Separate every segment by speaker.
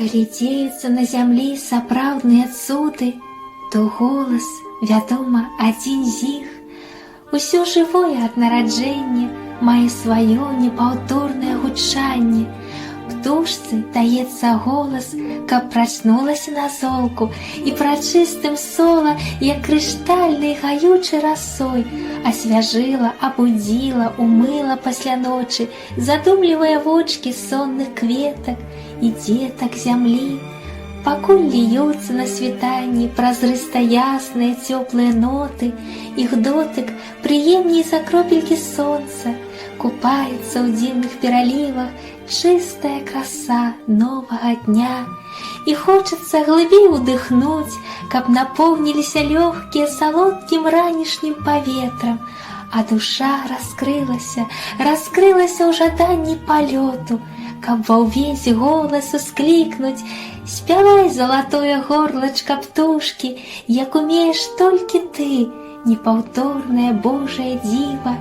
Speaker 1: Калі дзеюцца на зямлі сапраўдныя цуды, то голас, вядома, адзін з іх. Усё жывое ад нараджэння мае сваё непаўторнае гучанне. Птушцы даецца голас, каб прачнулася на золку і прачыстым сола, як крыштальнай гаючай расой, асвяжыла, абудзіла, умыла пасля ночы задумлівыя вочкі сонных кветак і дзетак зямлі. Пакуль льюцца на світанні празрыста-ясныя цёплыя ноты, іх дотык прыемней за кропелькі сонца, купаецца ў дзіўных пералівах чыстая краса новага дня. І хочацца глыбей удыхнуць, каб напоўніліся лёгкія салодкім ранішнім паветрам, а душа раскрылася ў жаданні палёту, каб ва ўвесь голас усклікнуць: спявай, залатое горлачка птушкі, як умееш толькі ты, непаўторнае Божае дзіва.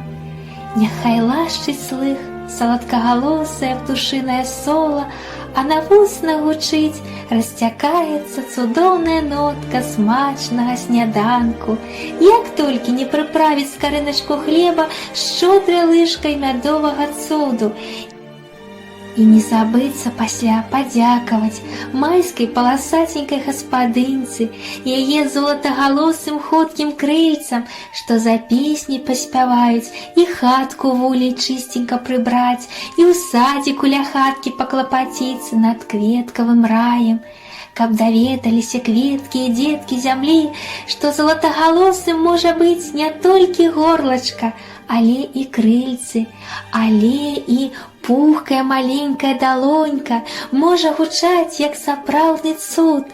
Speaker 1: Няхай лашчыць слых саладкагалосае птушынае сола, а на вуснах гучыць, расцякаецца цудоўная нотка смачнага сняданку. Як толькі не прыправіць скарыначку хлеба шчодрай лыжкай мядовага цуду. І не забыцца пасля падзякаваць майскай паласаценькай гаспадынцы, яе золатагалосым хоткім крыльцам, што за песні паспяваюць, і хатку вулей чыстенька прыбраць, і ў садзіку ля хаткі паклапаціцца над кветкавым раем. Каб даведаліся кветкі і дзеткі зямлі, што золатагалосым можа быць не толькі горлачка, але і крыльцы, але і пухкая маленькая далонька можа гучаць як сапраўдны цуд.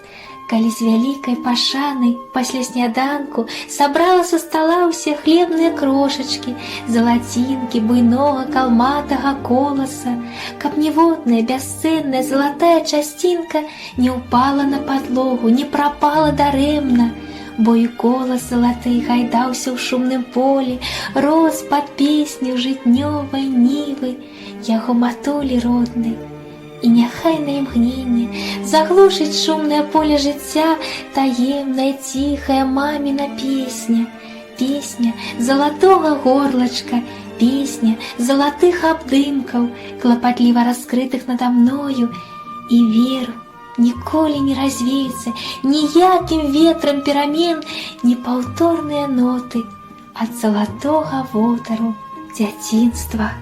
Speaker 1: Калі з вялікай пашанай пасля сняданку сабрала са стала ўсе хлебныя крошачкі, залацінкі буйнога калматага коласа, каб ніводная бясцэнная залатая часцінка не ўпала на падлогу, не прапала дарэмна, бо і колас залаты гайдаўся ў шумным полі, рос пад песню жытнёвай нівы, яго матулі роднай. І няхай на імгненне заглушыць шумнае поле жыцця таемная ціхая маміна песня, песня залатога горлачка, песня залатых абдымкаў, клапатліва раскрытых нада мною, і веру, ніколі не развеецца ніякім ветрам перамен непаўторныя ноты ад залатога водару дзяцінства.